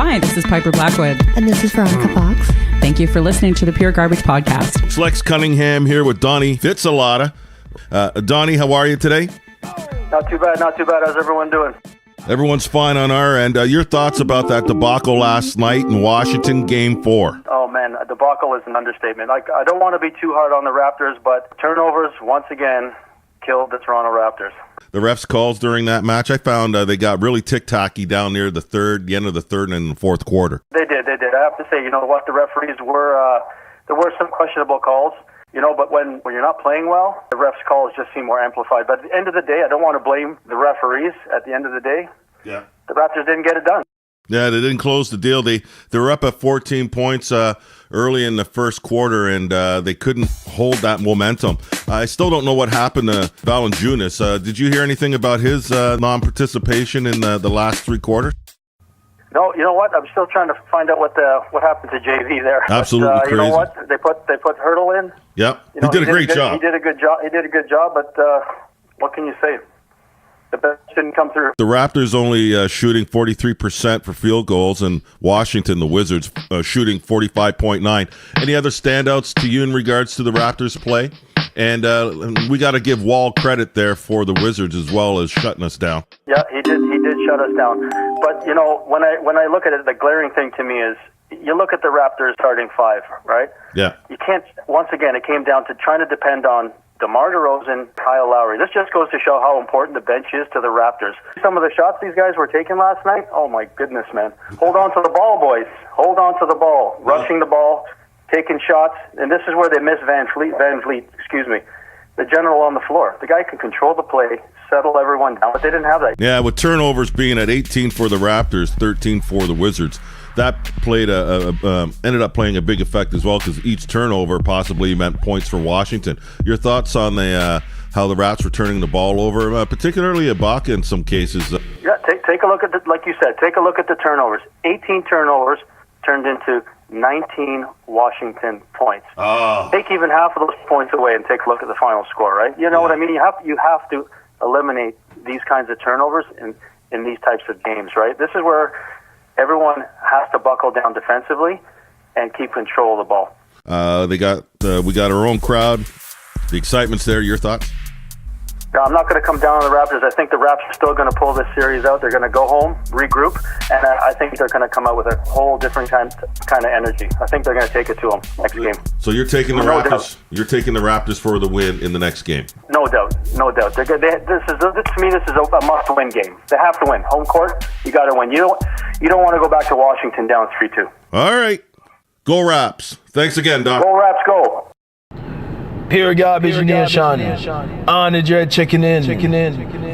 Hi, this is Piper Blackwood. And this is Veronica Fox. Thank you for listening to the Pure Garbage Podcast. It's Lex Cunningham here with Donnie Fitzalata. Donnie, how are you today? Not too bad, not too bad. How's everyone doing? Everyone's fine on our end. Your thoughts about that debacle last night in Washington, Game 4? Oh, man, a debacle is an understatement. Like, I don't want to be too hard on the Raptors, but turnovers, once again, killed the Toronto Raptors. The refs' calls during that match, I found they got really tick-tocky down near the end of the third and the fourth quarter. They did. I have to say, you know what, the referees were, there were some questionable calls, you know, but when you're not playing well, the refs' calls just seem more amplified. But at the end of the day, I don't want to blame the referees. At the end of the day, yeah, the Raptors didn't get it done. Yeah, they didn't close the deal. They were up at 14 points early in the first quarter, and they couldn't hold that momentum. I still don't know what happened to Valanciunas. Did you hear anything about his non-participation in the last three quarters? No, you know what? I'm still trying to find out what happened to JV there. Absolutely but, crazy. You know what? They put Hurdle in. Yep, You know, he did a great job. He did a good job. But what can you say? The best didn't come through. The Raptors only shooting 43% for field goals, and Washington, the Wizards, shooting 45.9%. Any other standouts to you in regards to the Raptors' play? And we got to give Wall credit there for the Wizards as well as shutting us down. Yeah, he did shut us down. But you know, when I look at it, the glaring thing to me is you look at the Raptors starting five, right? Yeah. You can't. Once again, it came down to trying to depend on DeMar DeRozan, Kyle Lowry. This just goes to show how important the bench is to the Raptors. Some of the shots these guys were taking last night, oh my goodness, man. Hold on to the ball, boys. Hold on to the ball. Rushing the ball, taking shots. And this is where they miss Van Vliet, the general on the floor. The guy can control the play, settle everyone down, but they didn't have that. Yeah, with turnovers being at 18 for the Raptors, 13 for the Wizards. That played ended up playing a big effect as well because each turnover possibly meant points for Washington. Your thoughts on how the Raps were turning the ball over, particularly Ibaka in some cases? Yeah, take a look at like you said. Take a look at the turnovers. 18 turnovers turned into 19 Washington points. Oh. Take even half of those points away and take a look at the final score. Right? You know what I mean? You have to eliminate these kinds of turnovers in these types of games. Right? This is where everyone has to buckle down defensively and keep control of the ball. We got our own crowd. The excitement's there. Your thoughts? Now, I'm not going to come down on the Raptors. I think the Raps are still going to pull this series out. They're going to go home, regroup, and I think they're going to come out with a whole different kind of energy. I think they're going to take it to them next game. So you're taking the No Raptors. doubt. You're taking the Raptors for the win in the next game. No doubt. This is a must-win game. They have to win. Home court, you got to win. You don't want to go back to Washington down 3-2. All right, go Raps. Thanks again, Doc. Go Raps, go. Pure Garbage Nation. Arnie J checking in.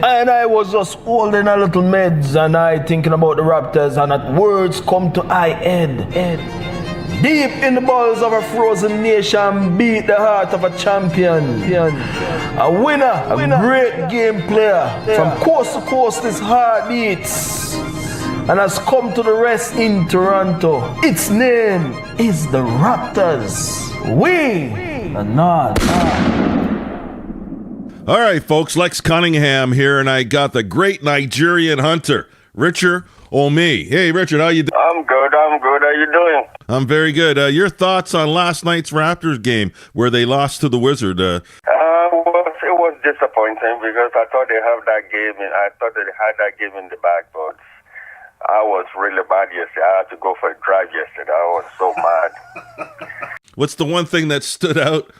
And I was just holding a little meds and I thinking about the Raptors and that words come to I head. Deep in the bowels of a frozen nation, beat the heart of a champion. A winner, a great game player. From coast to coast, this heart beats. And has come to the rest in Toronto. Its name is the Raptors. We are not. All right, folks. Lex Cunningham here, and I got the great Nigerian hunter, Richard Omi. Hey, Richard, how you doing? I'm good. How you doing? I'm very good. Your thoughts on last night's Raptors game where they lost to the Wizard? It was disappointing because I thought they had that game in the bag, but I was really bad yesterday. I had to go for a drive yesterday. I was so mad. What's the one thing that stood out?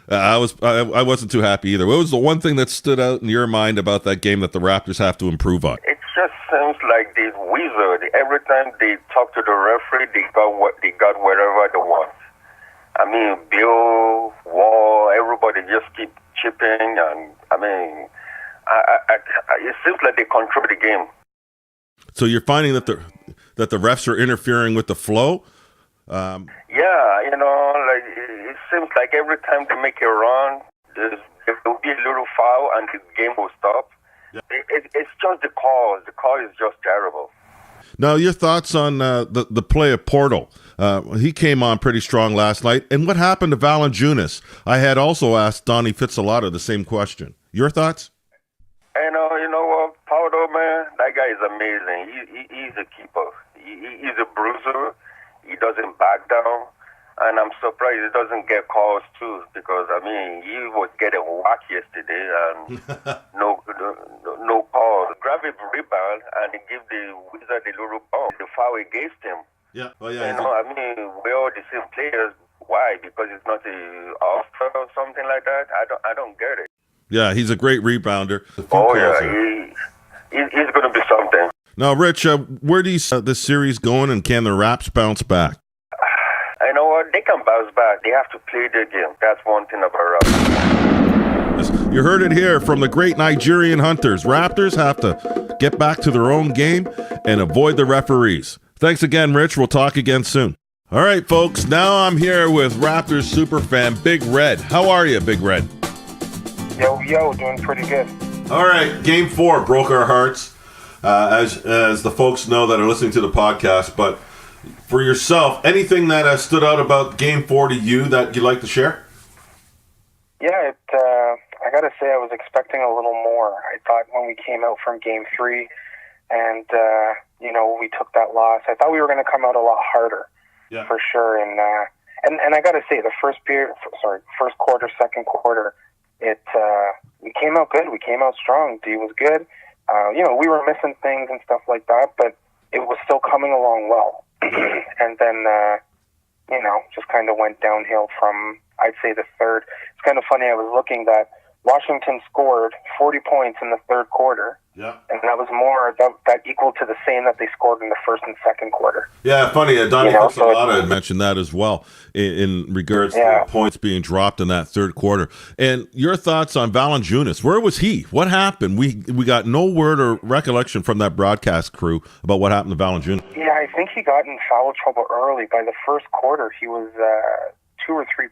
I wasn't too happy either. What was the one thing that stood out in your mind about that game that the Raptors have to improve on? It just seems like these wizards. Every time they talk to the referee, they got whatever they want. I mean, Bill, Wall, everybody just keep chipping, and I mean, it seems like they control the game. So you're finding that the refs are interfering with the flow? Yeah, like it seems like every time they make a run, there will be a little foul and the game will stop. Yeah. It's just the call. The call is just terrible. Now, your thoughts on the play of Portal? He came on pretty strong last night. And what happened to Valanciunas? I had also asked Donnie Fitzalata the same question. Your thoughts? You know what, Portal, man, that guy is amazing. He's a keeper. He he's a bruiser. He doesn't back down. And I'm surprised he doesn't get calls too, because I mean he was getting whacked yesterday and no calls. Grab a rebound and he give the Wizard a little ball. The foul against him. Yeah. Oh yeah. You know, I mean we're all the same players. Why? Because it's not a offer or something like that. I don't get it. Yeah, he's a great rebounder. Oh yeah, he's going to be something. Now, Rich, where do you see this series going, and can the Raps bounce back? I know what, they can bounce back. They have to play their game. That's one thing about Raptors. You heard it here from the great Nigerian Hunters. Raptors have to get back to their own game and avoid the referees. Thanks again, Rich. We'll talk again soon. All right, folks. Now I'm here with Raptors superfan Big Red. How are you, Big Red? Yo, doing pretty good. All right, Game 4 broke our hearts, as the folks know that are listening to the podcast. But for yourself, anything that has stood out about Game 4 to you that you'd like to share? Yeah, I got to say I was expecting a little more. I thought when we came out from Game 3 and, we took that loss, I thought we were going to come out a lot harder, for sure. And I got to say, the first quarter, second quarter, we came out good. We came out strong. D was good. We were missing things and stuff like that, but it was still coming along well. And then, just kind of went downhill from, I'd say, the third. It's kind of funny. I was looking that Washington scored 40 points in the third quarter. Yeah. And that was more, that equal to the same that they scored in the first and second quarter. Yeah, funny. Donnie Castellano had mentioned that as well in regards to points being dropped in that third quarter. And your thoughts on Valanciunas? Where was he? What happened? We got no word or recollection from that broadcast crew about what happened to Valanciunas. Yeah, I think he got in foul trouble early. By the first quarter, he was 2 or 3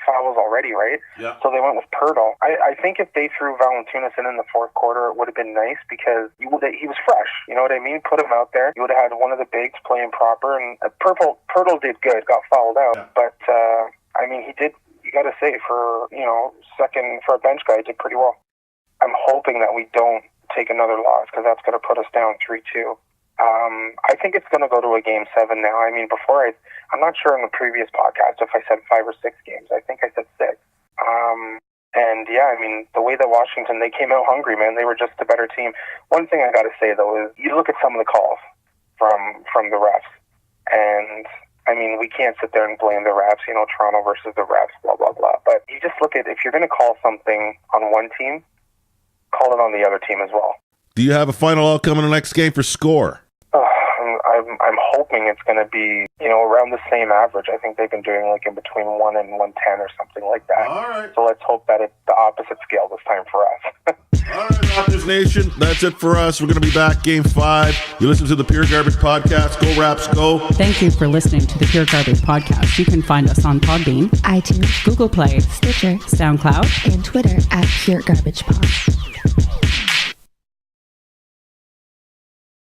fouls already, right? Yeah. So they went with Pirtle. I think if they threw Valanciunas in the fourth quarter, it would have been nice because he was fresh. You know what I mean? Put him out there. You would have had one of the bigs playing proper. And Pirtle did good, got fouled out. Yeah. But, he did, you got to say, for a bench guy, he did pretty well. I'm hoping that we don't take another loss because that's going to put us down 3-2. I think it's going to go to a Game 7 now. I mean, I'm not sure in the previous podcast if I said 5 or 6 games. I think I said 6. The way that Washington, they came out hungry, man. They were just a better team. One thing I got to say, though, is you look at some of the calls from the refs, and, we can't sit there and blame the refs, Toronto versus the refs, blah, blah, blah. But you just look at, if you're going to call something on one team, call it on the other team as well. Do you have a final outcome in the next game for score? I'm hoping it's going to be, around the same average. I think they've been doing like in between 1 and 110 or something like that. All right. So let's hope that it's the opposite scale this time for us. All right, Raptors Nation, that's it for us. We're going to be back Game 5. You listen to the Pure Garbage Podcast. Go Raps, go. Thank you for listening to the Pure Garbage Podcast. You can find us on Podbean, iTunes, Google Play, Stitcher, SoundCloud, and Twitter at Pure Garbage Pod.